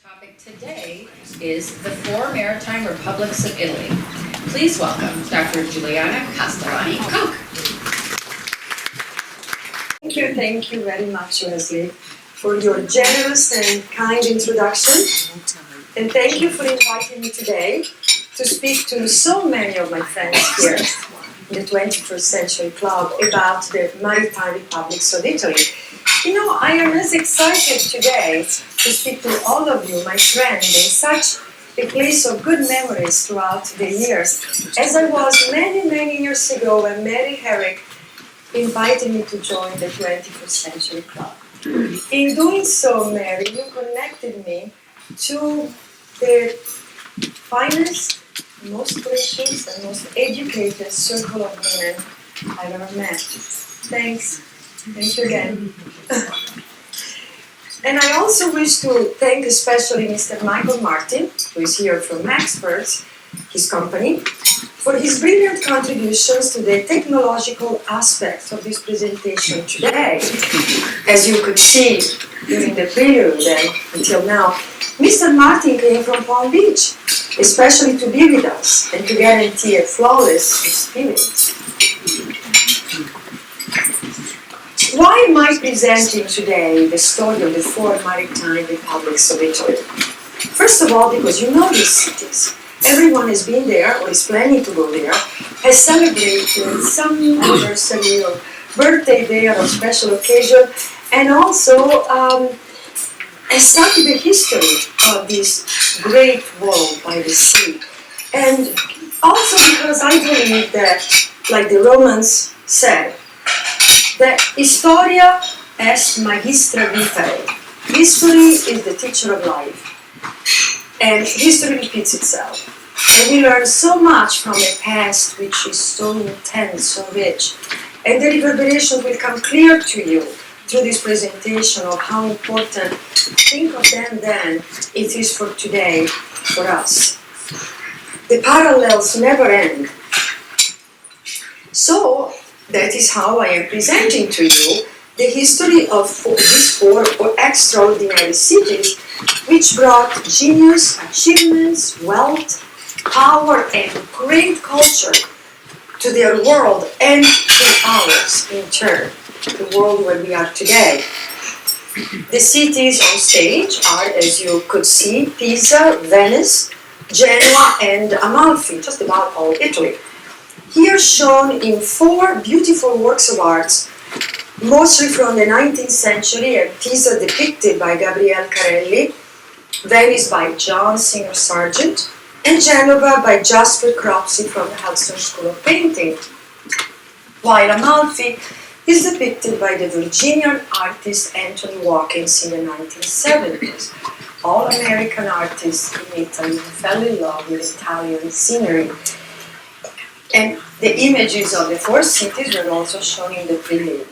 Topic today is the four Maritime Republics of Italy. Please welcome Dr. Giuliana Castellani-Koch. Thank you very much, Leslie, for your generous and kind introduction. And thank you for inviting me today to speak to so many of my friends here in the 21st Century Club about the Maritime Republics of Italy. You know, I am as excited today to speak to all of you, my friends, in such a place of good memories throughout the years, as I was many years ago when Mary Herrick invited me to join the 21st Century Club. In doing so, Mary, you connected me to the finest, most gracious, and most educated circle of women I've ever met. Thanks. Thank you again. And I also wish to thank especially Mr. Michael Martin, who is here from Experts, his company, for his brilliant contributions to the technological aspects of this presentation today. As you could see during the prelude and until now, Mr. Martin came from Palm Beach, especially to be with us and to guarantee a flawless experience. Why am I presenting today the story of the four Maritime Republics of Italy? First of all, because you know these cities. Everyone has been there or is planning to go there, has celebrated some anniversary or birthday there or special occasion, and also has studied the history of this great world by the sea. And also because I believe that, like the Romans said, that historia est magistra vitae. History is the teacher of life. And history repeats itself. And we learn so much from a past which is so intense, so rich. And the reverberations will come clear to you through this presentation of how important, think of them then, it is for today, for us. The parallels never end. So, that is how I am presenting to you the history of these four extraordinary cities which brought genius, achievements, wealth, power, and great culture to their world and to ours in turn, the world where we are today. The cities on stage are, as you could see, Pisa, Venice, Genoa, and Amalfi, just about all Italy. Here shown in four beautiful works of art, mostly from the 19th century, and Pisa depicted by Gabriele Carelli, Venice by John Singer Sargent, and Genova by Jasper Cropsey from the Hudson School of Painting, while Amalfi is depicted by the Virginian artist Anthony Watkins in the 1970s. All American artists in Italy fell in love with Italian scenery. And the images of the four cities were also shown in the prelude.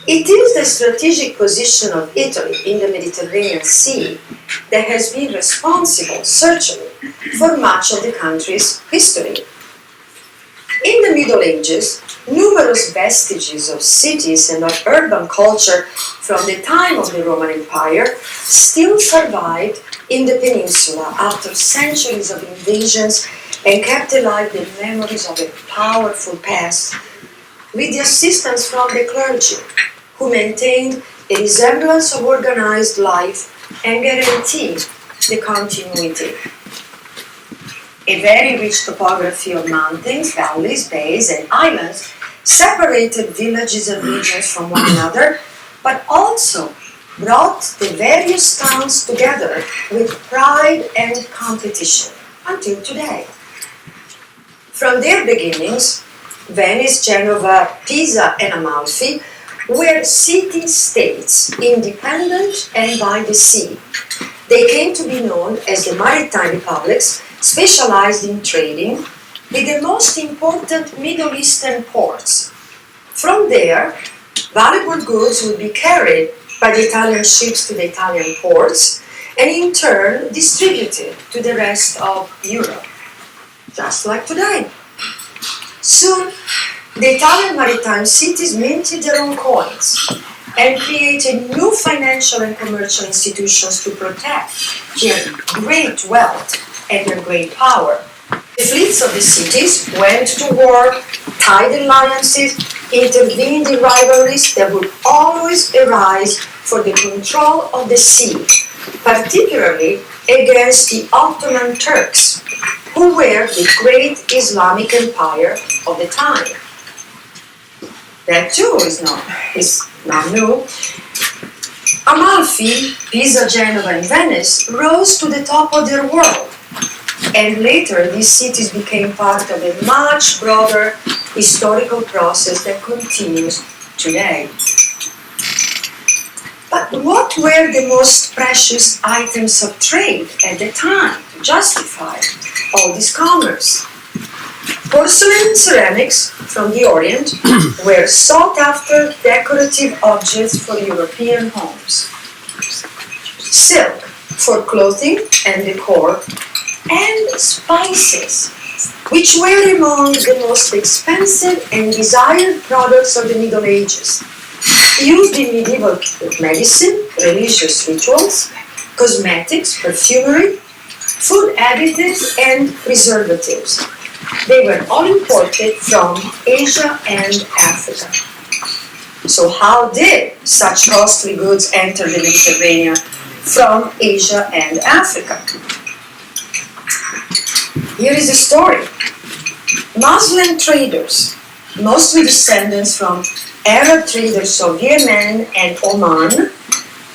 It is the strategic position of Italy in the Mediterranean Sea that has been responsible, certainly, for much of the country's history. In the Middle Ages, numerous vestiges of cities and of urban culture from the time of the Roman Empire still survived in the peninsula after centuries of invasions and kept alive the memories of a powerful past with the assistance from the clergy, who maintained a resemblance of organized life and guaranteed the continuity. A very rich topography of mountains, valleys, bays, and islands separated villages and regions from one another, but also brought the various towns together with pride and competition until today. From their beginnings, Venice, Genova, Pisa, and Amalfi were city-states, independent and by the sea. They came to be known as the Maritime Republics, specialized in trading with the most important Middle Eastern ports. From there, valuable goods would be carried by the Italian ships to the Italian ports and in turn distributed to the rest of Europe, just like today. Soon, the Italian maritime cities minted their own coins, and created new financial and commercial institutions to protect their great wealth and their great power. The fleets of the cities went to war, tied alliances, intervened in rivalries that would always arise for the control of the sea, particularly against the Ottoman Turks, who were the great Islamic empire of the time. That too is not new. Amalfi, Pisa, Genoa and Venice rose to the top of their world, and later these cities became part of a much broader historical process that continues today. But what were the most precious items of trade at the time to justify all this commerce? Porcelain and ceramics from the Orient were sought after decorative objects for European homes. Silk for clothing and decor, and spices, which were among the most expensive and desired products of the Middle Ages, used in medieval medicine, religious rituals, cosmetics, perfumery, food additives, and preservatives. They were all imported from Asia and Africa. So how did such costly goods enter the Mediterranean from Asia and Africa? Here is the story. Muslim traders, mostly descendants from Arab traders of Yemen and Oman,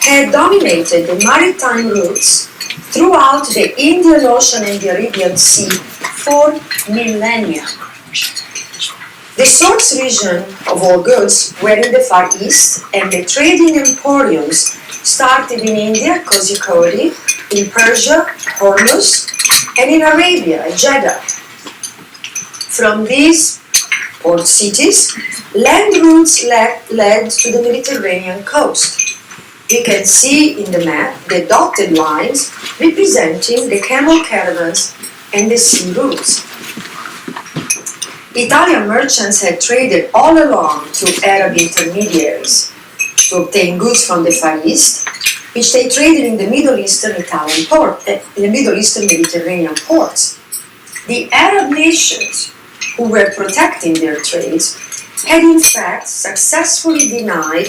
had dominated the maritime routes throughout the Indian Ocean and the Arabian Sea for millennia. The source region of all goods were in the Far East, and the trading emporiums started in India, Kozhikode, in Persia, Hormuz, and in Arabia, Jeddah. From these port cities, land routes led to the Mediterranean coast. You can see in the map the dotted lines representing the camel caravans and the sea routes. Italian merchants had traded all along through Arab intermediaries to obtain goods from the Far East, which they traded in the Middle Eastern Mediterranean ports. The Arab nations, who were protecting their trades, had in fact successfully denied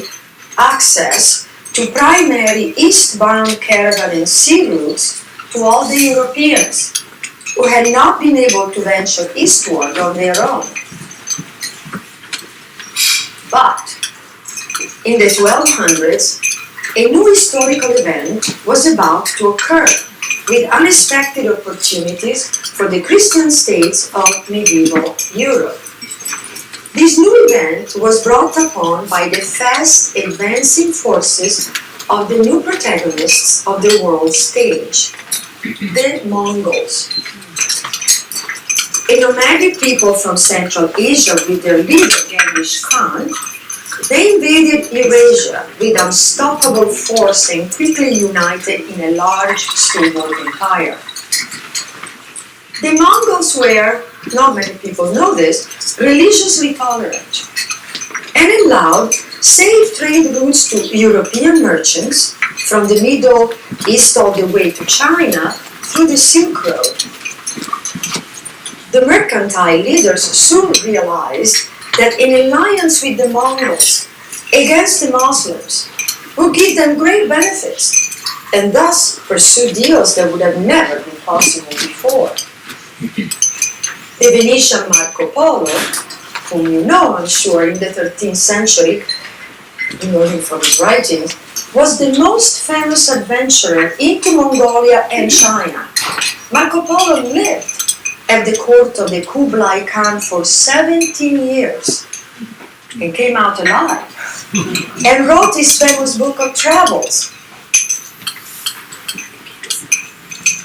access to primary eastbound caravan and sea routes to all the Europeans who had not been able to venture eastward on their own. But in the 1200s, a new historical event was about to occur, with unexpected opportunities for the Christian states of medieval Europe. This new event was brought upon by the fast advancing forces of the new protagonists of the world stage, the Mongols. A nomadic people from Central Asia with their leader Genghis Khan, they invaded Eurasia with unstoppable force and quickly united in a large stable empire. The Mongols were, not many people know this, religiously tolerant and allowed safe trade routes to European merchants from the Middle East all the way to China through the Silk Road. The mercantile leaders soon realized that an alliance with the Mongols against the Muslims would give them great benefits, and thus pursue deals that would have never been possible before. The Venetian Marco Polo, whom you know, I'm sure, in the 13th century, you know him from his writings, was the most famous adventurer into Mongolia and China. Marco Polo lived at the court of the Kublai Khan for 17 years and came out alive and wrote his famous book of travels.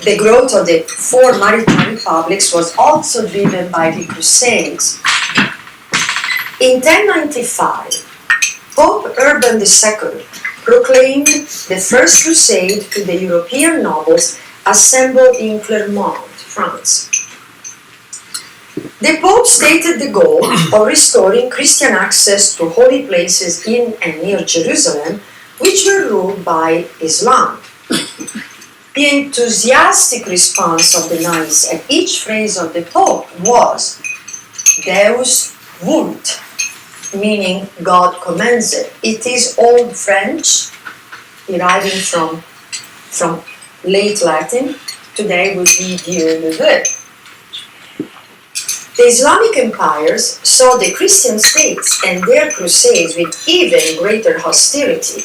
The growth of the four Maritime Republics was also driven by the Crusades. In 1095, Pope Urban II proclaimed the First Crusade to the European nobles assembled in Clermont, France. The Pope stated the goal of restoring Christian access to holy places in and near Jerusalem, which were ruled by Islam. The enthusiastic response of the nuns at each phrase of the Pope was Deus vult, meaning God commands it. It is Old French, deriving from late Latin. Today would be Dieu le veut. The Islamic empires saw the Christian states and their crusades with even greater hostility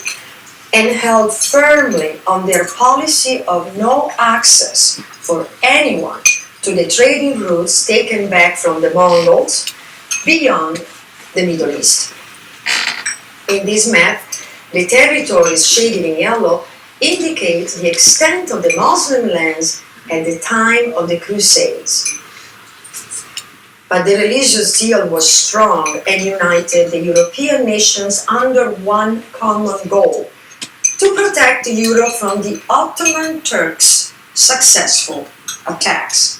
and held firmly on their policy of no access for anyone to the trading routes taken back from the Mongols beyond the Middle East. In this map, the territories shaded in yellow indicate the extent of the Muslim lands at the time of the Crusades. But the religious zeal was strong and united the European nations under one common goal: to protect Europe from the Ottoman Turks' successful attacks.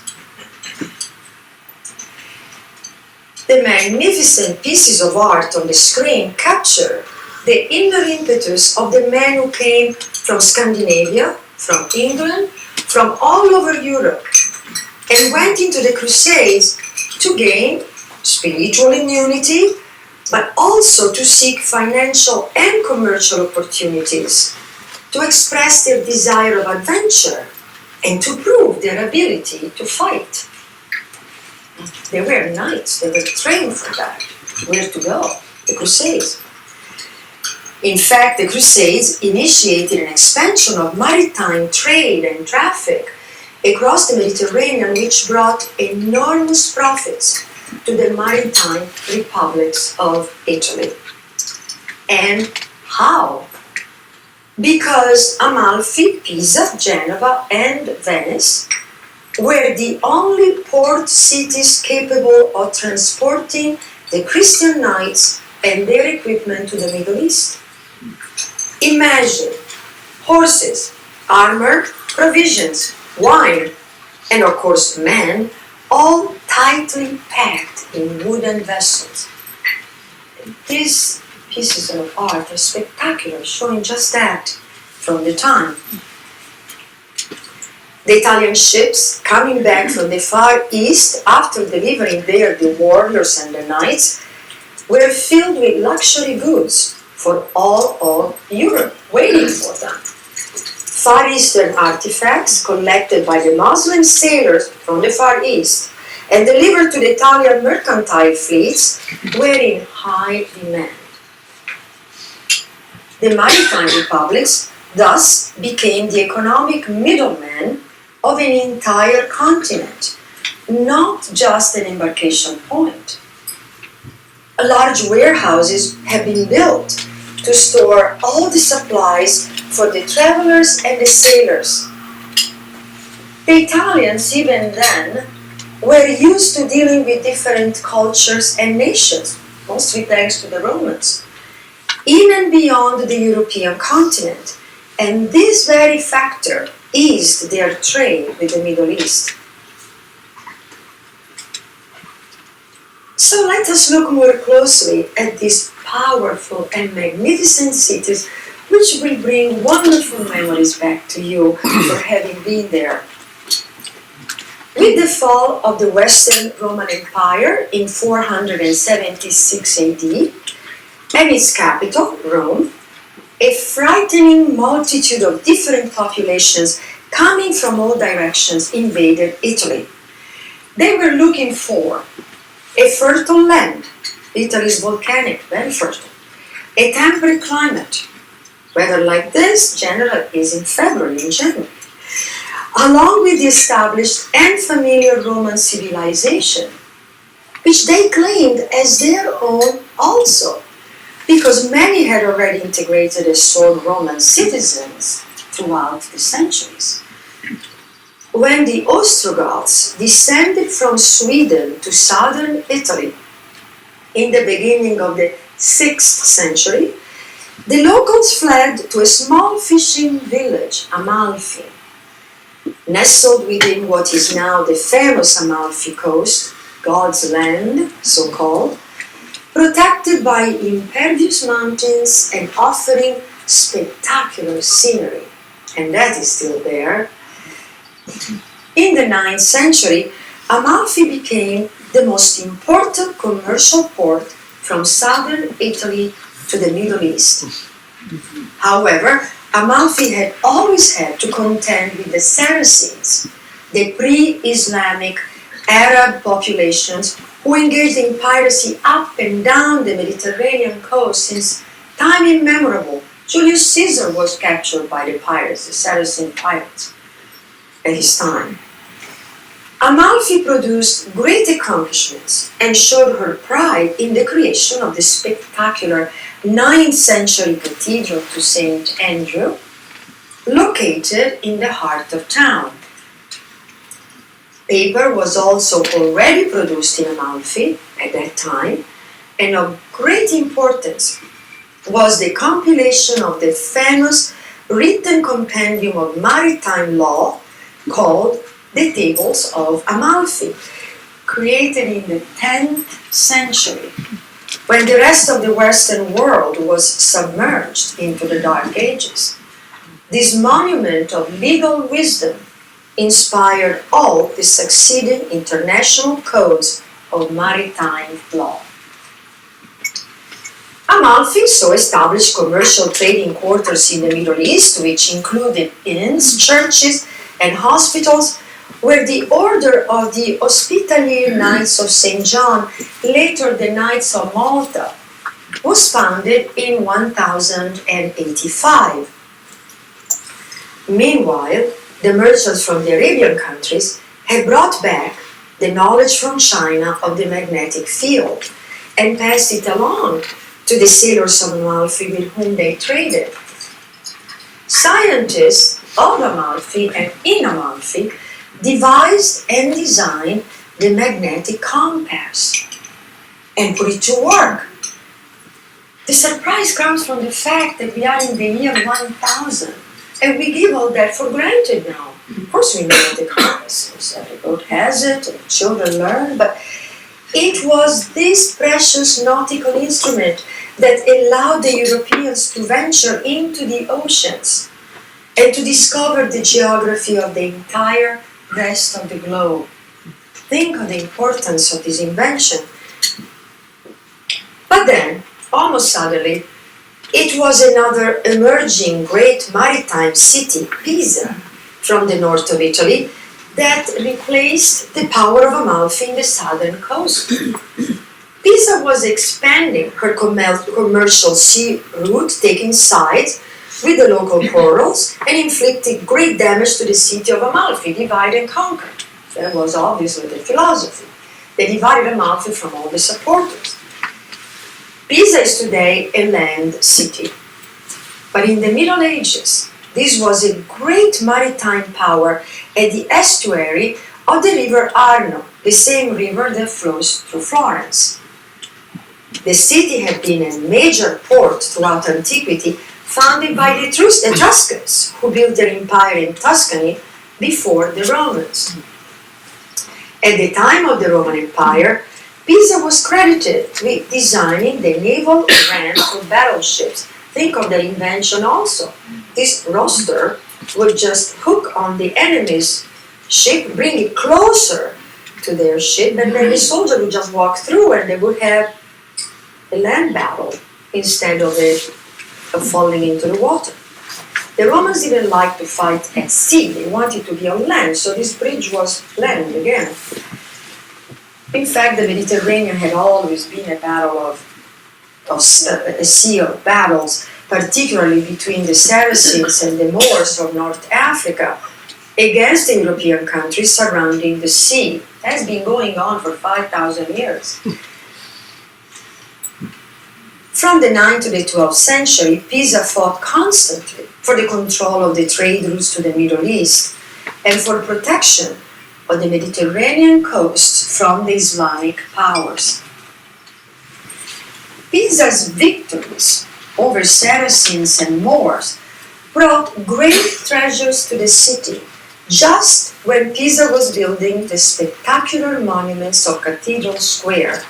The magnificent pieces of art on the screen capture the inner impetus of the men who came from Scandinavia, from England, from all over Europe, and went into the Crusades to gain spiritual immunity, but also to seek financial and commercial opportunities, to express their desire of adventure, and to prove their ability to fight. They were knights, they were trained for that. Where to go? The Crusades. In fact, the Crusades initiated an expansion of maritime trade and traffic across the Mediterranean, which brought enormous profits to the Maritime Republics of Italy. And how? Because Amalfi, Pisa, Genoa and Venice were the only port cities capable of transporting the Christian knights and their equipment to the Middle East. Imagine horses, armor, provisions, wine, and of course men, all tightly packed in wooden vessels. These pieces of art are spectacular, showing just that from the time. The Italian ships coming back from the Far East after delivering there the warriors and the knights were filled with luxury goods for all of Europe, waiting for them. Far Eastern artifacts collected by the Muslim sailors from the Far East and delivered to the Italian mercantile fleets were in high demand. The Maritime Republics thus became the economic middlemen of an entire continent, not just an embarkation point. Large warehouses have been built to store all the supplies for the travelers and the sailors. The Italians, even then, were used to dealing with different cultures and nations, mostly thanks to the Romans, in and beyond the European continent, and this very factor eased their trade with the Middle East. So let us look more closely at these powerful and magnificent cities, which will bring wonderful memories back to you for having been there. With the fall of the Western Roman Empire in 476 AD and its capital, Rome, a frightening multitude of different populations coming from all directions invaded Italy. They were looking for a fertile land. Italy is volcanic, very fertile. A temperate climate. Weather like this generally is in February and January. Along with the established and familiar Roman civilization, which they claimed as their own also, because many had already integrated as sole Roman citizens throughout the centuries. When the Ostrogoths descended from Sweden to southern Italy in the beginning of the 6th century, the locals fled to a small fishing village, Amalfi. Nestled within what is now the famous Amalfi coast, God's land, so called, protected by impervious mountains and offering spectacular scenery. And that is still there. In the 9th century, Amalfi became the most important commercial port from southern Italy to the Middle East. However, Amalfi had always had to contend with the Saracens, the pre-Islamic Arab populations who engaged in piracy up and down the Mediterranean coast since time immemorable. Julius Caesar was captured by the pirates, the Saracen pirates, at his time. Amalfi produced great accomplishments and showed her pride in the creation of the spectacular 9th century cathedral to St. Andrew, located in the heart of town. Paper was also already produced in Amalfi at that time, and of great importance was the compilation of the famous written compendium of maritime law called the Tables of Amalfi, created in the 10th century, when the rest of the Western world was submerged into the Dark Ages. This monument of legal wisdom inspired all the succeeding international codes of maritime law. Amalfi so established commercial trading quarters in the Middle East, which included inns, churches, and hospitals, where the Order of the Hospitalier Knights of St. John, later the Knights of Malta, was founded in 1085. Meanwhile, the merchants from the Arabian countries had brought back the knowledge from China of the magnetic field and passed it along to the sailors of Amalfi with whom they traded. Scientists of Amalfi and in Amalfi devised and designed the magnetic compass and put it to work. The surprise comes from the fact that we are in the year 1000 and we give all that for granted now. Of course we know what the compass is, every boat has it, and children learn, but it was this precious nautical instrument that allowed the Europeans to venture into the oceans and to discover the geography of the entire rest of the globe. Think of the importance of this invention. But then, almost suddenly, it was another emerging great maritime city, Pisa, from the north of Italy, that replaced the power of Amalfi in the southern coast. Pisa was expanding her commercial sea route, taking sides with the local quarrels and inflicted great damage to the city of Amalfi, divide and conquer. That was obviously the philosophy. They divided Amalfi from all the supporters. Pisa is today a land city. But in the Middle Ages, this was a great maritime power at the estuary of the river Arno, the same river that flows through Florence. The city had been a major port throughout antiquity, founded by the Etruscans, who built their empire in Tuscany before the Romans. At the time of the Roman Empire, Pisa was credited with designing the naval ramp for battleships. Think of their invention also. This roster would just hook on the enemy's ship, bring it closer to their ship, and then the soldier would just walk through and they would have a land battle instead of falling into the water. The Romans didn't like to fight at sea, they wanted to be on land, so this bridge was land again. In fact, the Mediterranean had always been a battle of a sea of battles, particularly between the Saracens and the Moors of North Africa against the European countries surrounding the sea. That has been going on for 5,000 years. From the 9th to the 12th century, Pisa fought constantly for the control of the trade routes to the Middle East and for protection of the Mediterranean coast from the Islamic powers. Pisa's victories over Saracens and Moors brought great treasures to the city just when Pisa was building the spectacular monuments of Cathedral Square,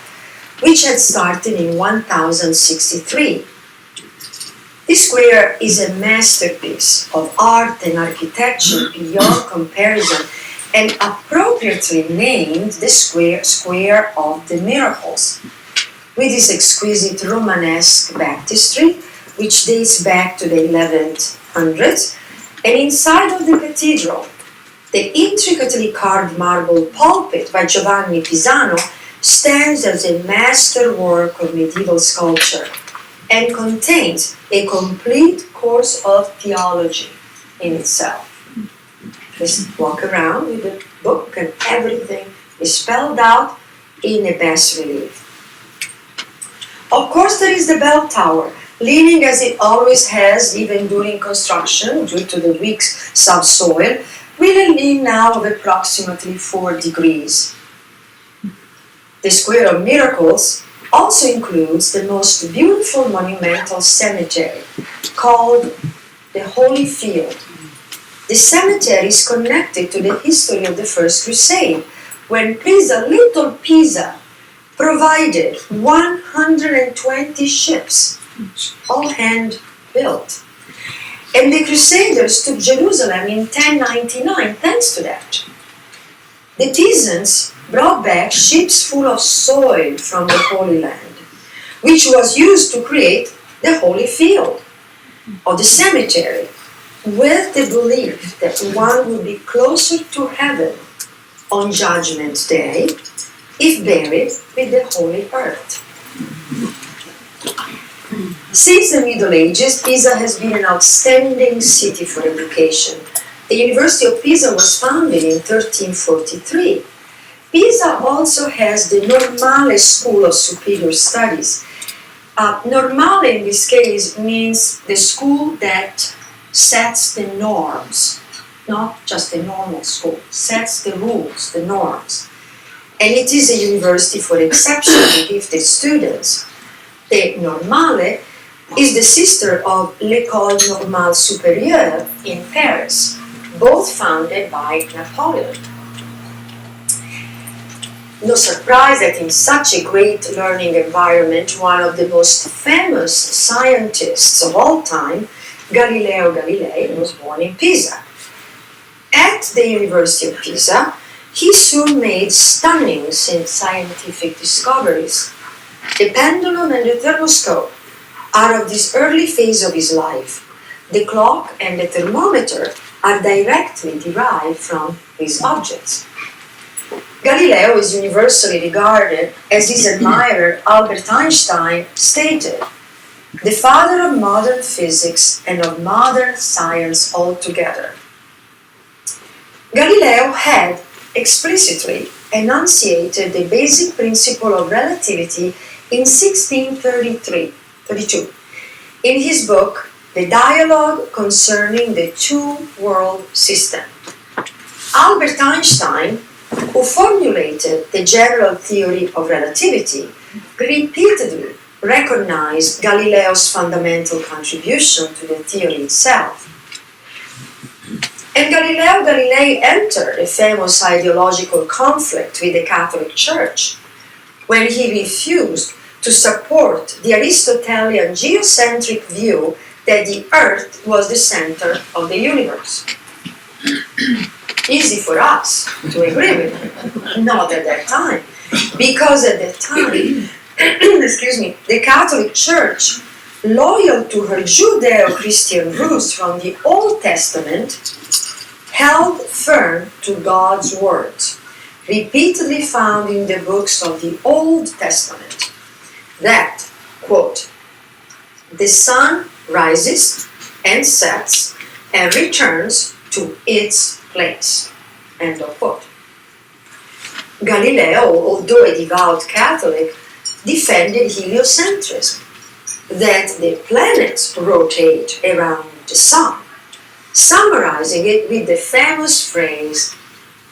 which had started in 1063. This square is a masterpiece of art and architecture beyond comparison, and appropriately named the Square of the Miracles, with its exquisite Romanesque baptistry, which dates back to the 1100s, and inside of the cathedral, the intricately carved marble pulpit by Giovanni Pisano stands as a masterwork of medieval sculpture and contains a complete course of theology in itself. Just walk around with the book and everything is spelled out in a bas relief. Of course, there is the bell tower, leaning as it always has even during construction due to the weak subsoil, with a lean now of approximately 4 degrees. The Square of Miracles also includes the most beautiful monumental cemetery called the Holy Field. The cemetery is connected to the history of the First Crusade, when Little Pisa, provided 120 ships, all hand-built. And the Crusaders took Jerusalem in 1099 thanks to that. The Pisans brought back ships full of soil from the Holy Land, which was used to create the Holy Field or the cemetery, with the belief that one would be closer to heaven on Judgment Day if buried with the Holy Earth. Since the Middle Ages, Pisa has been an outstanding city for education. The University of Pisa was founded in 1343. Pisa also has the Normale School of Superior Studies. Normale in this case means the school that sets the norms, not just a normal school, sets the rules, the norms. And it is a university for exceptionally gifted students. The Normale is the sister of l'École Normale Supérieure in Paris, both founded by Napoleon. No surprise that in such a great learning environment, one of the most famous scientists of all time, Galileo Galilei, was born in Pisa. At the University of Pisa, he soon made stunning scientific discoveries. The pendulum and the thermoscope are of this early phase of his life. The clock and the thermometer are directly derived from these objects. Galileo is universally regarded, as his admirer Albert Einstein stated, the father of modern physics and of modern science altogether. Galileo had explicitly enunciated the basic principle of relativity in 1632 in his book, The Dialogue Concerning the Two-World System. Albert Einstein, who formulated the general theory of relativity, repeatedly recognized Galileo's fundamental contribution to the theory itself. And Galileo Galilei entered a famous ideological conflict with the Catholic Church when he refused to support the Aristotelian geocentric view that the Earth was the center of the universe. Easy for us to agree with him, not at that time, because at that time, the Catholic Church, loyal to her Judeo-Christian roots from the Old Testament, held firm to God's words, repeatedly found in the books of the Old Testament, that, quote, the sun rises and sets and returns to its place, end of quote. Galileo, although a devout Catholic, defended heliocentrism, that the planets rotate around the sun, summarizing it with the famous phrase,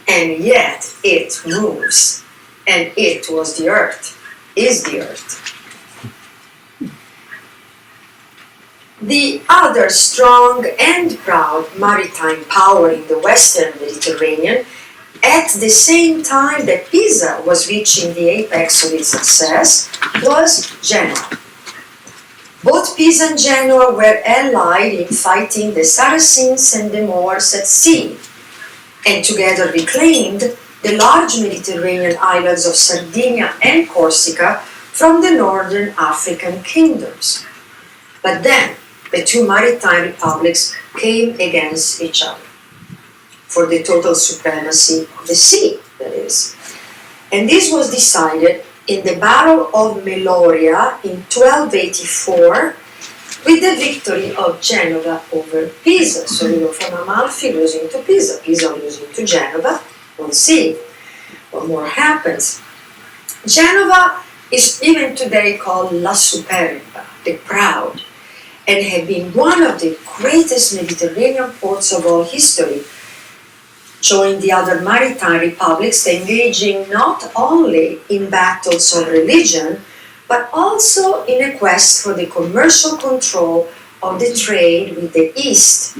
and yet it moves, and it was the earth, is the earth. The other strong and proud maritime power in the Western Mediterranean, at the same time that Pisa was reaching the apex of its success, was Genoa. Both Pisa and Genoa were allied in fighting the Saracens and the Moors at sea, and together reclaimed the large Mediterranean islands of Sardinia and Corsica from the northern African kingdoms. But then, the two maritime republics came against each other for the total supremacy of the sea, that is. And this was decided in the Battle of Meloria in 1284 with the victory of Genova over Pisa. So we go from Amalfi losing to Pisa, Pisa losing to Genova. We'll see what more happens. Genova is even today called La Superba, the proud, and had been one of the greatest Mediterranean ports of all history, joined the other maritime republics, engaging not only in battles of religion, but also in a quest for the commercial control of the trade with the East,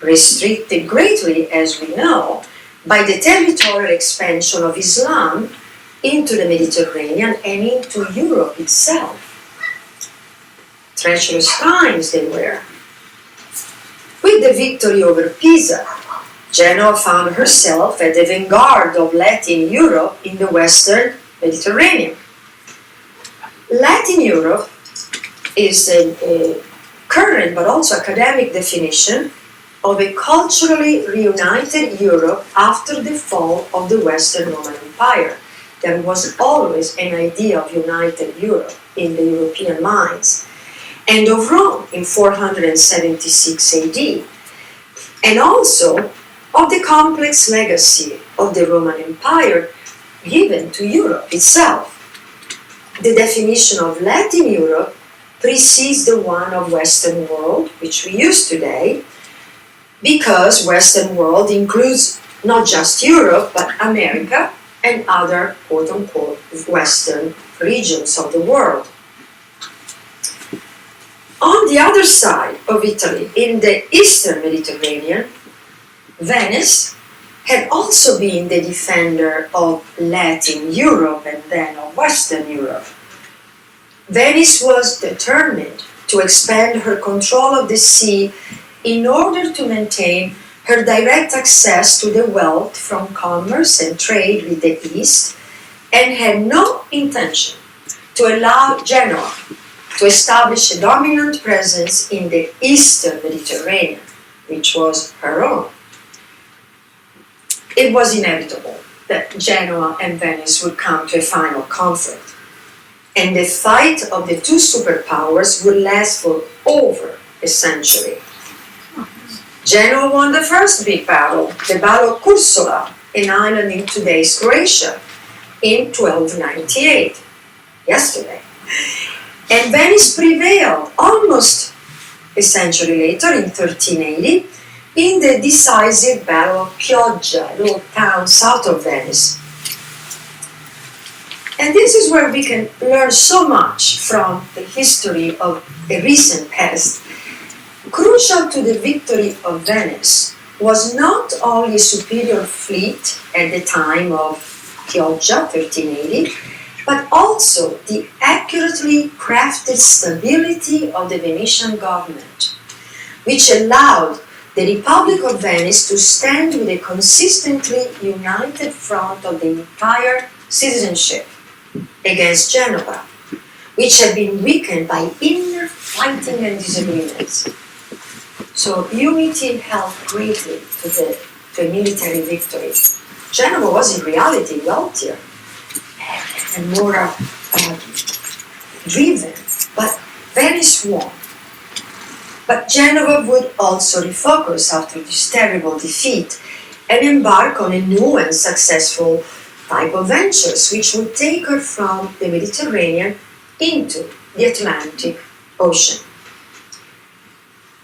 restricted greatly, as we know, by the territorial expansion of Islam into the Mediterranean and into Europe itself. Treacherous times they were. With the victory over Pisa, Genoa found herself at the vanguard of Latin Europe in the Western Mediterranean. Latin Europe is a current but also academic definition of a culturally reunited Europe after the fall of the Western Roman Empire. There was always an idea of united Europe in the European minds, and of Rome in 476 AD, and also of the complex legacy of the Roman Empire given to Europe itself. The definition of Latin Europe precedes the one of Western world, which we use today, because Western world includes not just Europe, but America and other quote-unquote Western regions of the world. On the other side of Italy, in the Eastern Mediterranean, Venice had also been the defender of Latin Europe and then of Western Europe. Venice was determined to expand her control of the sea in order to maintain her direct access to the wealth from commerce and trade with the East, and had no intention to allow Genoa to establish a dominant presence in the Eastern Mediterranean, which was her own. It was inevitable that Genoa and Venice would come to a final conflict, and the fight of the two superpowers would last for over a century. Genoa won the first big battle, the Battle of Cursula, an island in today's Croatia, in 1298, yesterday. And Venice prevailed almost a century later, in 1380, in the decisive Battle of Chioggia, a little town south of Venice. And this is where we can learn so much from the history of a recent past. Crucial to the victory of Venice was not only a superior fleet at the time of Chioggia, 1380, but also the accurately crafted stability of the Venetian government, which allowed the Republic of Venice to stand with a consistently united front of the entire citizenship against Genova, which had been weakened by inner fighting and disagreements. So unity helped greatly to the military victory. Genova was in reality wealthier and more driven, but Venice won. But Genova would also refocus after this terrible defeat and embark on a new and successful type of ventures, which would take her from the Mediterranean into the Atlantic Ocean.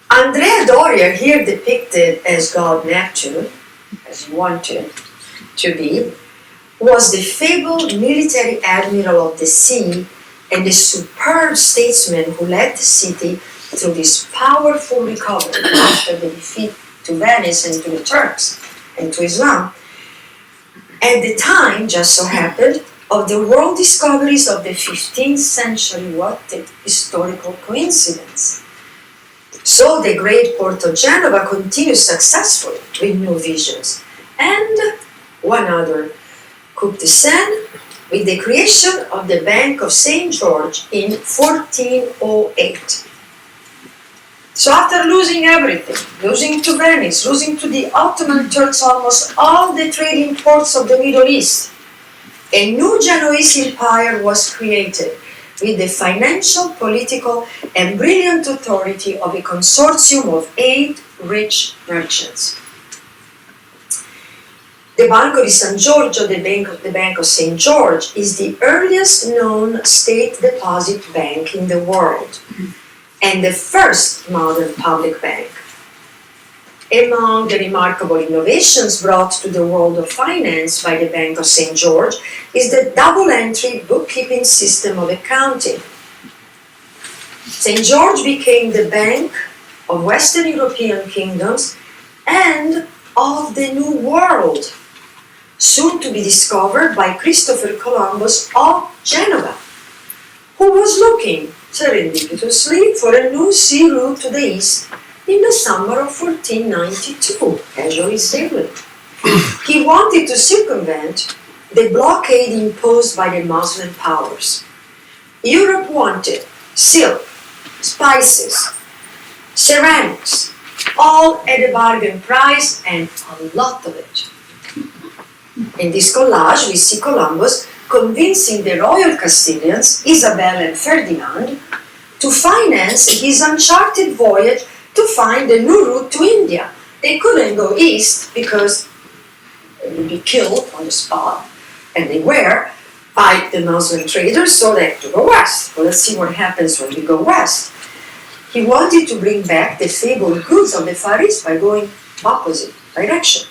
Andrea Doria, here depicted as god Neptune, as he wanted to be, was the fabled military admiral of the sea and the superb statesman who led the city through this powerful recovery after the defeat to Venice and to the Turks and to Islam, at the time, just so happened, of the world discoveries of the 15th century. What a historical coincidence. So the great port of Genova continued successfully with new visions. And one other coup d'essai with the creation of the Bank of St. George in 1408. So after losing everything, losing to Venice, losing to the Ottoman Turks almost all the trading ports of the Middle East, a new Genoese empire was created with the financial, political, and brilliant authority of a consortium of 8 rich merchants. The Banco di San Giorgio, the Bank of St. George, is the earliest known state deposit bank in the world and the first modern public bank. Among the remarkable innovations brought to the world of finance by the Bank of St. George is the double-entry bookkeeping system of accounting. St. George became the bank of Western European kingdoms and of the New World, soon to be discovered by Christopher Columbus of Genoa, who was looking serendipitously for a new sea route to the east in the summer of 1492, casually sailing. He wanted to circumvent the blockade imposed by the Muslim powers. Europe wanted silk, spices, ceramics, all at a bargain price, and a lot of it. In this collage, we see Columbus convincing the royal Castilians, Isabel and Ferdinand, to finance his uncharted voyage to find a new route to India. They couldn't go east because they would be killed on the spot, and they were, by the Muslim traders, so they had to go west. Well, let's see what happens when we go west. He wanted to bring back the fabled goods of the Far East by going opposite direction.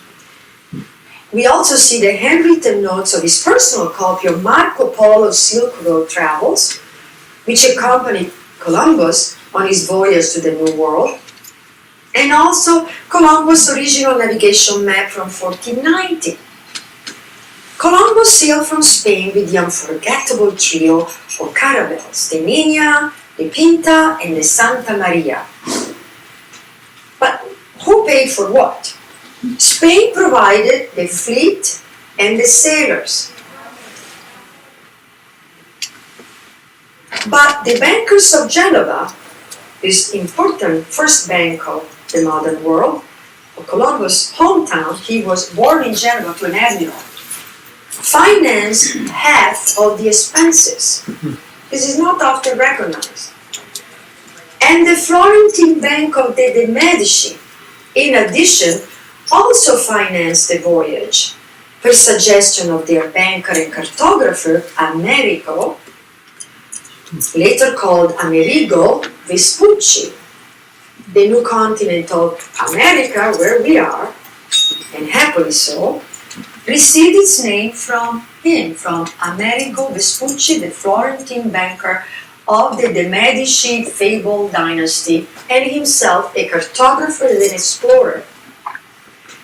We also see the handwritten notes of his personal copy of Marco Polo's Silk Road Travels, which accompanied Columbus on his voyage to the New World, and also Columbus' original navigation map from 1490. Columbus sailed from Spain with the unforgettable trio of caravels, the Niña, the Pinta, and the Santa Maria. But who paid for what? Spain provided the fleet and the sailors. But the bankers of Genova, this important first bank of the modern world, of Columbus' hometown, he was born in Genoa to an admiral, financed half of the expenses. This is not often recognized. And the Florentine Bank of the Medici, in addition, also financed the voyage, per suggestion of their banker and cartographer, Amerigo, later called Amerigo Vespucci. The new continent of America, where we are, and happily so, received its name from him, from Amerigo Vespucci, the Florentine banker of the Medici fabled dynasty, and himself a cartographer and an explorer.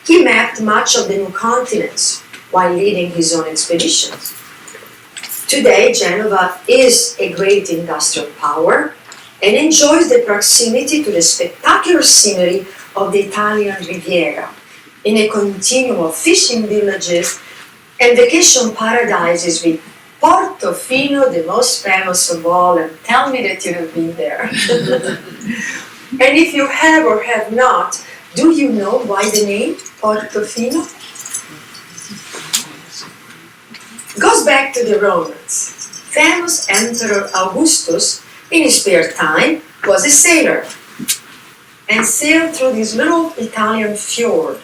He mapped much of the new continents while leading his own expeditions. Today, Genova is a great industrial power and enjoys the proximity to the spectacular scenery of the Italian Riviera, in a continuum of fishing villages and vacation paradises, with Portofino, the most famous of all, and tell me that you have been there. And if you have or have not, do you know why the name Portofino? Goes back to the Romans. Famous Emperor Augustus, in his spare time, was a sailor and sailed through this little Italian fjord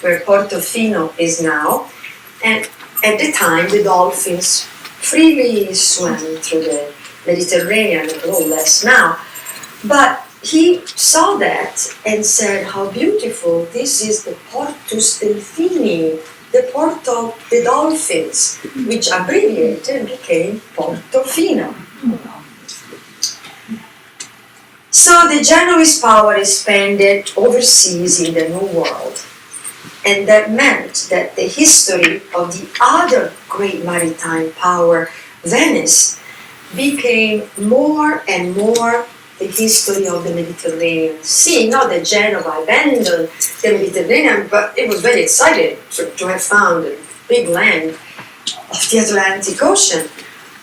where Portofino is now, and at the time the dolphins freely swam through the Mediterranean, a little less now, but he saw that and said, how beautiful, this is the Portus Delphini, the port of the dolphins, which abbreviated became Portofino. So the Genoese power expanded overseas in the New World, and that meant that the history of the other great maritime power, Venice, became more and more the history of the Mediterranean Sea. Not that Genoa abandoned the Mediterranean, but it was very exciting to have found a big land of the Atlantic Ocean.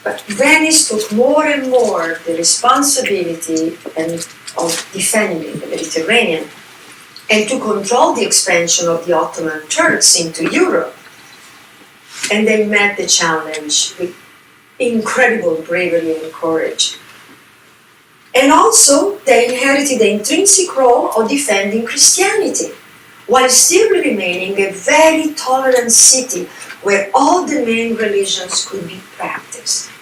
But Venice took more and more the responsibility of defending the Mediterranean and to control the expansion of the Ottoman Turks into Europe. And they met the challenge with incredible bravery and courage. And also, they inherited the intrinsic role of defending Christianity, while still remaining a very tolerant city where all the main religions could be practiced.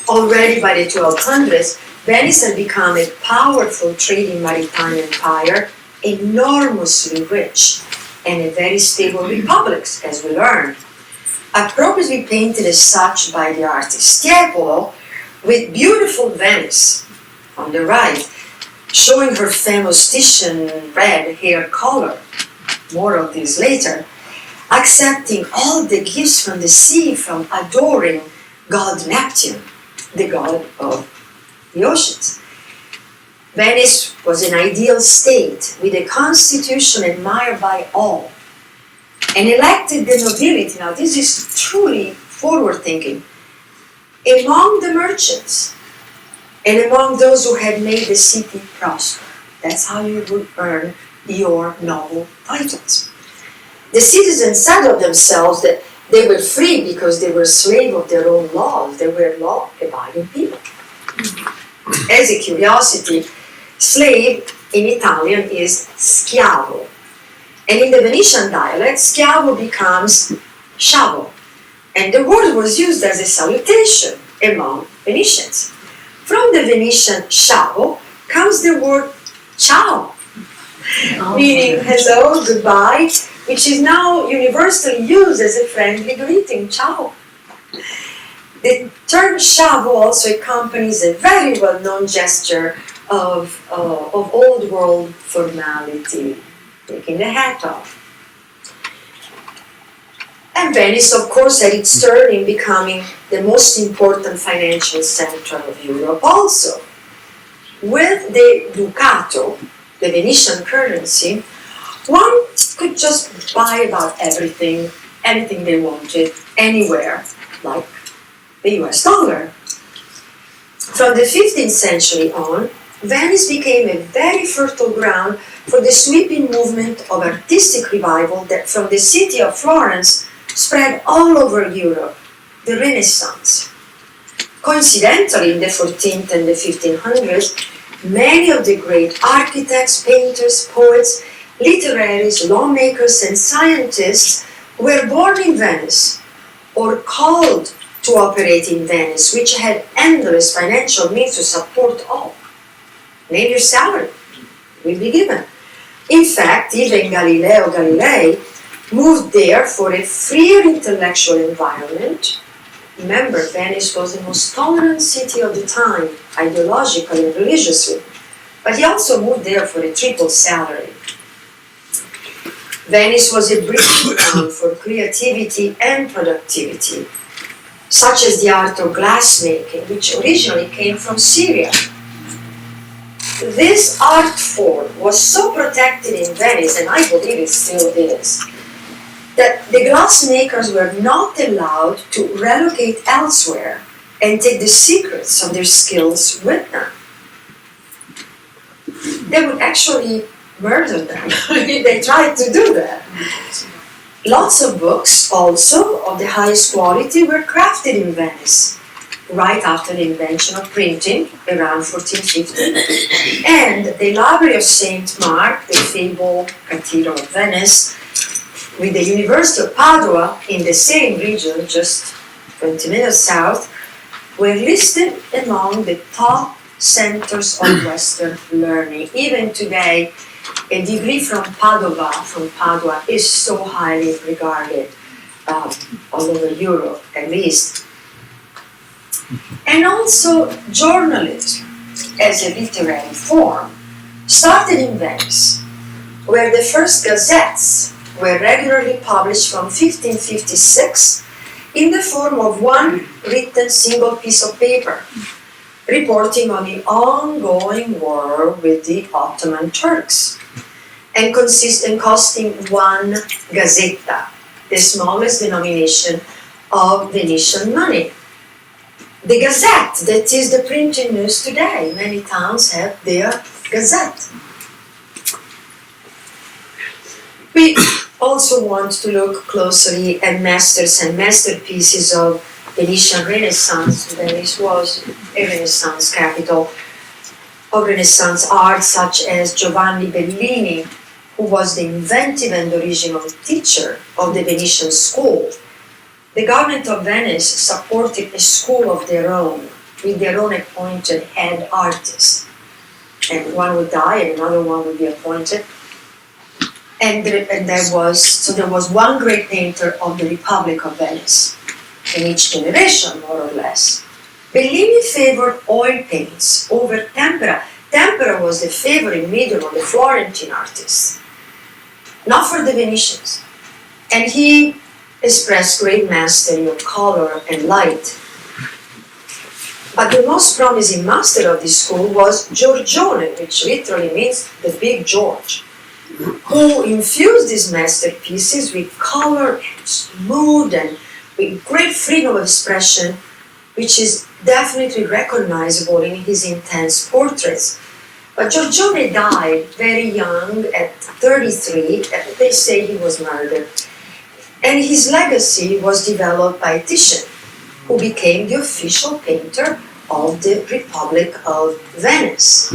Already by the 1200s, Venice had become a powerful trading maritime empire, enormously rich, and a very stable republic, as we learned. Appropriately painted as such by the artist Tiepolo, with beautiful Venice on the right, showing her famous Titian red hair color, more of this later, accepting all the gifts from the sea, from adoring god Neptune, the god of the oceans. Venice was an ideal state with a constitution admired by all, and elected the nobility. Now this is truly forward-thinking. Among the merchants and among those who had made the city prosper. That's how you would earn your noble titles. The citizens said of themselves that they were free because they were slaves of their own laws. They were law-abiding people. As a curiosity, slave in Italian is schiavo. And in the Venetian dialect, schiavo becomes sciavo. And the word was used as a salutation among Venetians. From the Venetian sciavo comes the word ciao, meaning hello, goodbye, which is now universally used as a friendly greeting, ciao. The term sciavo also accompanies a very well-known gesture of old world formality, taking the hat off. And Venice, of course, had its turn in becoming the most important financial center of Europe also. With the ducato, the Venetian currency, one could just buy about everything, anything they wanted, anywhere, like the US dollar. From the 15th century on, Venice became a very fertile ground for the sweeping movement of artistic revival that from the city of Florence spread all over Europe, the Renaissance. Coincidentally, in the 14th and the 1500s, many of the great architects, painters, poets, literaries, lawmakers, and scientists were born in Venice or called to operate in Venice, which had endless financial means to support all. Name your salary, will be given. In fact, even Galileo Galilei moved there for a freer intellectual environment. Remember, Venice was the most tolerant city of the time, ideologically and religiously, but he also moved there for a triple salary. Venice was a breeding ground for creativity and productivity, such as the art of glassmaking, which originally came from Syria. This art form was so protected in Venice, and I believe it still is, that the glassmakers were not allowed to relocate elsewhere and take the secrets of their skills with them. They would actually murder them if they tried to do that. Lots of books, also of the highest quality, were crafted in Venice, right after the invention of printing, around 1450. And the library of St. Mark, the fabled Cathedral of Venice, with the University of Padua in the same region, just 20 minutes south, were listed among the top centers of Western learning. Even today, a degree from Padua, is so highly regarded all over Europe, at least. And also journalism. as a literary form started in Venice, where the first gazettes were regularly published from 1556 in the form of one written single piece of paper, reporting on the ongoing war with the Ottoman Turks, and costing one gazzetta, the smallest denomination of Venetian money. The Gazette, that is the printing news today. Many towns have their Gazette. We also want to look closely at masters and masterpieces of Venetian Renaissance. Venice was a Renaissance capital of Renaissance art, such as Giovanni Bellini, who was the inventive and original teacher of the Venetian school. The government of Venice supported a school of their own, with their own appointed head artists. And one would die and another one would be appointed. There was one great painter of the Republic of Venice, in each generation, more or less. Bellini favored oil paints over tempera. Tempera was the favorite medium of the Florentine artists, not for the Venetians. And he expressed great mastery of color and light. But the most promising master of this school was Giorgione, which literally means the big George, who infused his masterpieces with color and mood and with great freedom of expression, which is definitely recognizable in his intense portraits. But Giorgione died very young, at 33. They say he was murdered. And his legacy was developed by Titian, who became the official painter of the Republic of Venice.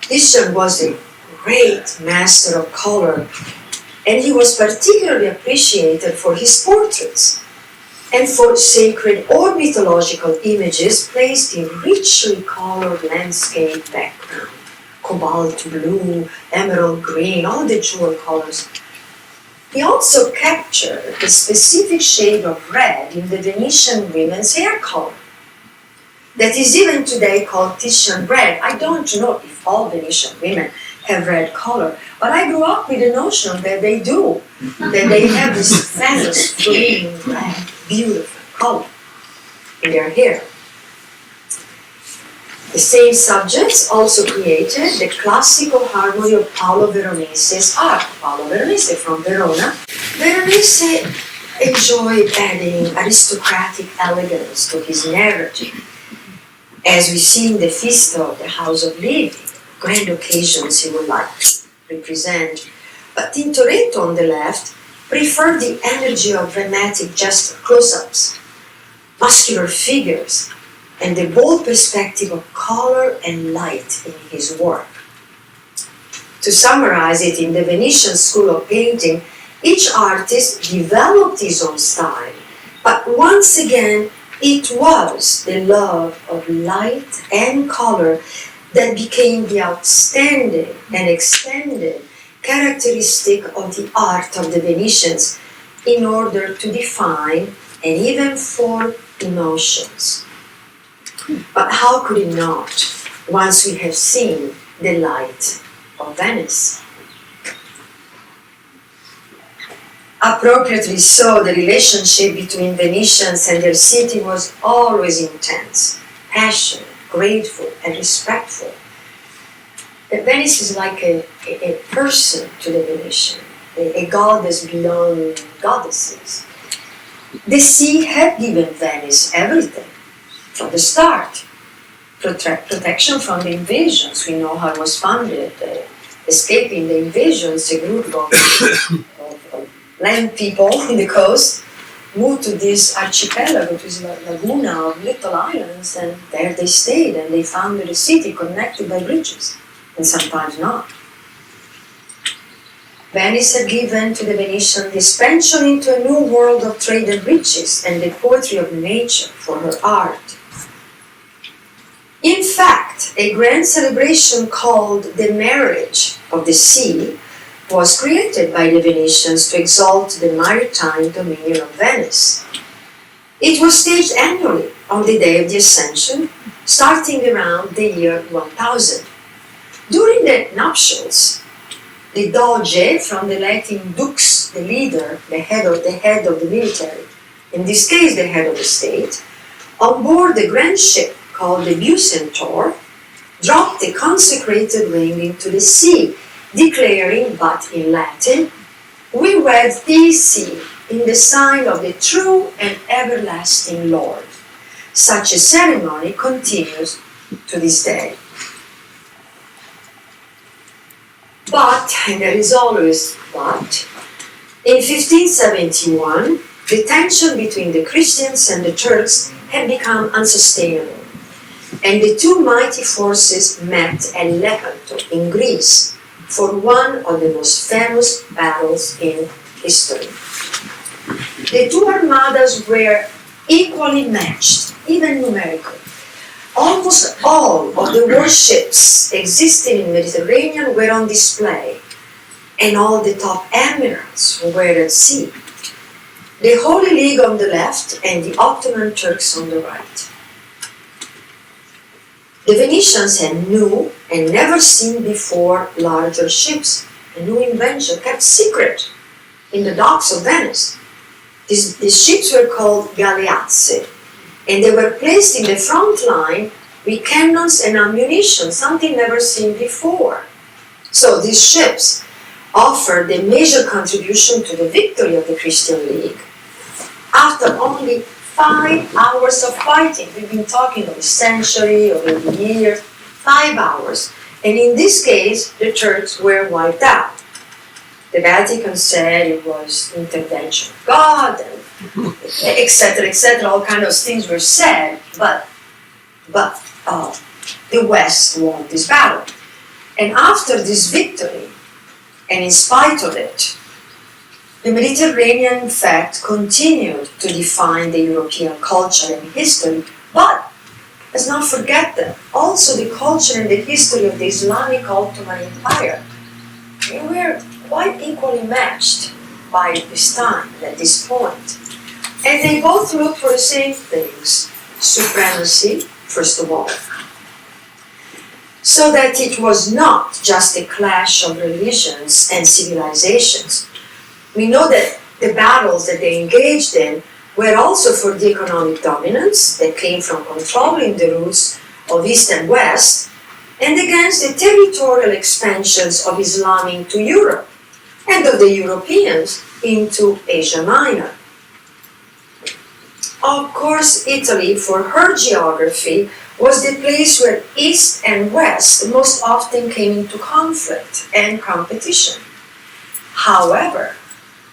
Titian was a great master of color, and he was particularly appreciated for his portraits and for sacred or mythological images placed in richly colored landscape background, cobalt blue, emerald green, all the jewel colors. He also captured the specific shade of red in the Venetian women's hair color that is even today called Titian red. I don't know if all Venetian women have red color, but I grew up with the notion that they do, that they have this famous green, red, beautiful color in their hair. The same subjects also created the classical harmony of Paolo Veronese's art. Paolo Veronese from Verona. Veronese enjoyed adding aristocratic elegance to his narrative, as we see in the Feast of the House of Living, grand occasions he would like to represent. But Tintoretto, on the left, preferred the energy of dramatic gesture, close-ups, muscular figures, and the bold perspective of color and light in his work. To summarize it, in the Venetian school of painting, each artist developed his own style, but once again, it was the love of light and color that became the outstanding and extended characteristic of the art of the Venetians in order to define and even form emotions. But how could it not, once we have seen the light of Venice? Appropriately so, the relationship between Venetians and their city was always intense, passionate, grateful, and respectful. Venice is like a person to the Venetian, a goddess beyond goddesses. The sea had given Venice everything from the start. Protection from the invasions. We know how it was founded. Escaping the invasions, a group of land people on the coast moved to this archipelago, to this laguna of little islands, and there they stayed, and they founded a city connected by bridges, and sometimes not. Venice had given to the Venetian the expansion into a new world of trade and riches, and the poetry of nature for her art. In fact, a grand celebration called the Marriage of the Sea was created by the Venetians to exalt the maritime dominion of Venice. It was staged annually on the day of the Ascension, starting around the year 1000. During the nuptials, the doge, from the Latin dux, the leader, the head of the military, in this case the head of the state, on board the grand ship called the Bucentaur, dropped the consecrated ring into the sea, declaring, but in Latin, "We wed thee, sea, in the sign of the true and everlasting Lord." Such a ceremony continues to this day. But, and there is always but, in 1571, the tension between the Christians and the Turks had become unsustainable, and the two mighty forces met at Lepanto in Greece for one of the most famous battles in history. The two armadas were equally matched, even numerically. Almost all of the warships existing in the Mediterranean were on display, and all the top admirals were at sea. The Holy League on the left and the Ottoman Turks on the right. The Venetians had new and never seen before larger ships, a new invention kept secret in the docks of Venice. These ships were called galleazze, and they were placed in the front line with cannons and ammunition, something never seen before. So these ships offered a major contribution to the victory of the Christian League. After only 5 hours of fighting, we've been talking of a century, of 80 years, 5 hours. And in this case, the Turks were wiped out. The Vatican said it was intervention of God, and etc., all kinds of things were said, but the West won this battle. And after this victory, and in spite of it, the Mediterranean, in fact, continued to define the European culture and history, but let's not forget that also the culture and the history of the Islamic Ottoman Empire. They were quite equally matched by this time, at this point. And they both looked for the same things: supremacy, first of all. So that it was not just a clash of religions and civilizations. We know that the battles that they engaged in were also for the economic dominance that came from controlling the routes of East and West, and against the territorial expansions of Islam into Europe, and of the Europeans into Asia Minor. Of course, Italy, for her geography, was the place where East and West most often came into conflict and competition. However,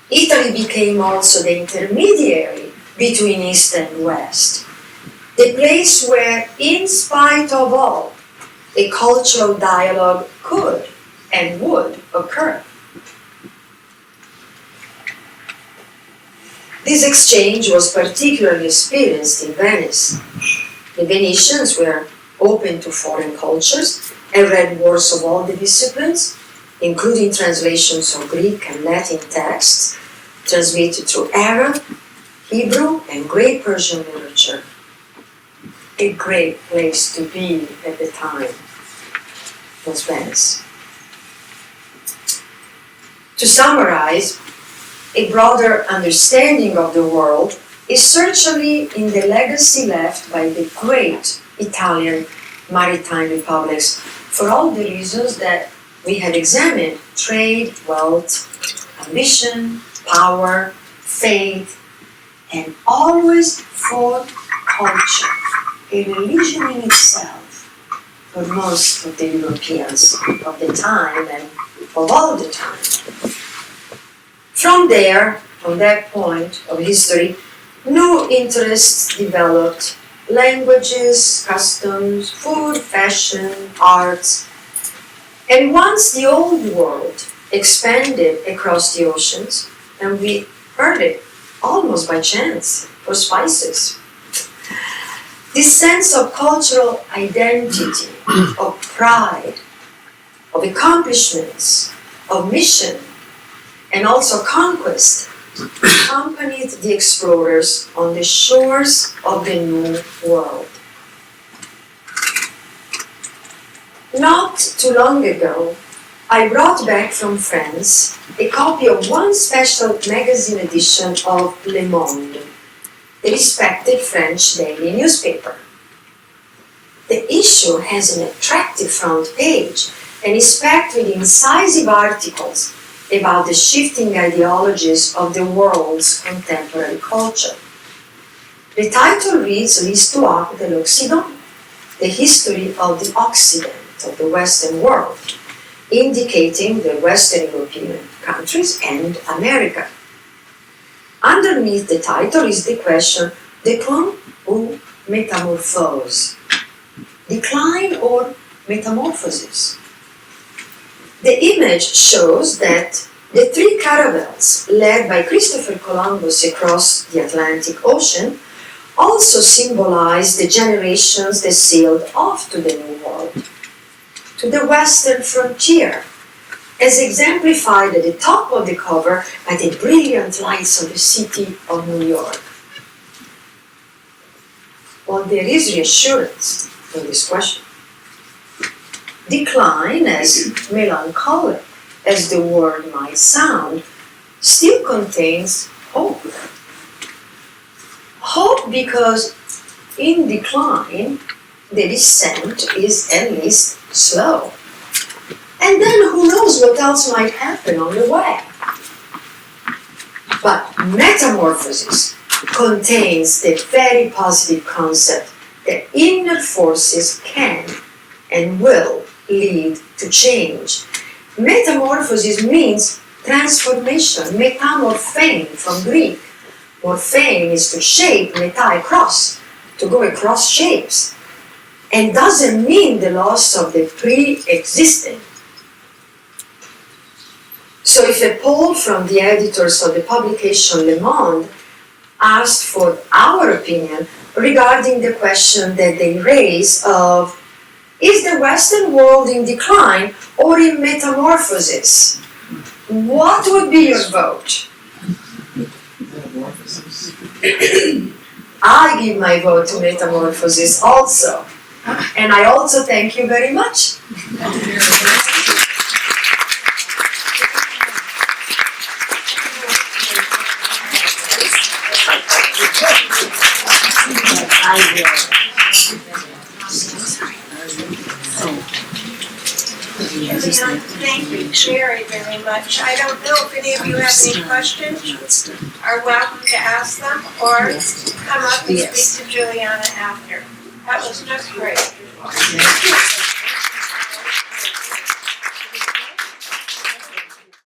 Italy became also the intermediary between East and West, the place where, in spite of all, a cultural dialogue could and would occur. This exchange was particularly experienced in Venice. The Venetians were open to foreign cultures and read works of all the disciplines, including translations of Greek and Latin texts, translated through Arab, Hebrew, and Great Persian literature. A great place to be at the time was Venice. To summarize, a broader understanding of the world is certainly in the legacy left by the great Italian maritime republics, for all the reasons that we had examined: trade, wealth, ambition, power, faith, and always for culture, a religion in itself for most of the Europeans of the time and of all the time. From there, from that point of history, new interests developed: languages, customs, food, fashion, arts. And once the old world expanded across the oceans, and we heard it almost by chance for spices, this sense of cultural identity, of pride, of accomplishments, of mission, and also conquest accompanied the explorers on the shores of the New World. Not too long ago, I brought back from France a copy of one special magazine edition of Le Monde, the respected French daily newspaper. The issue has an attractive front page and is packed with incisive articles about the shifting ideologies of the world's contemporary culture. The title reads L'Histoire de l'Occident, the history of the Occident, of the Western world, indicating the Western European countries and America. Underneath the title is the question, déclin ou métamorphose? Decline or metamorphosis? The image shows that the three caravels led by Christopher Columbus across the Atlantic Ocean also symbolize the generations that sailed off to the New World, to the western frontier, as exemplified at the top of the cover by the brilliant lights of the city of New York. Well, there is reassurance in this question. Decline, as melancholic as the word might sound, still contains hope. Hope because in decline, the descent is at least slow. And then who knows what else might happen on the way. But metamorphosis contains the very positive concept that inner forces can and will lead to change. Metamorphosis means transformation, metamorphein from Greek. Morphein is to shape, meta, across, to go across shapes, and doesn't mean the loss of the pre-existing. So if a poll from the editors of the publication Le Monde asked for our opinion regarding the question that they raise of, is the Western world in decline or in metamorphosis? What would be your vote? I give my vote to metamorphosis also. And I also thank you very much. Thank you very, very much. I don't know if any of you have any questions, are welcome to ask them, or come up and speak to Juliana after. That was just great.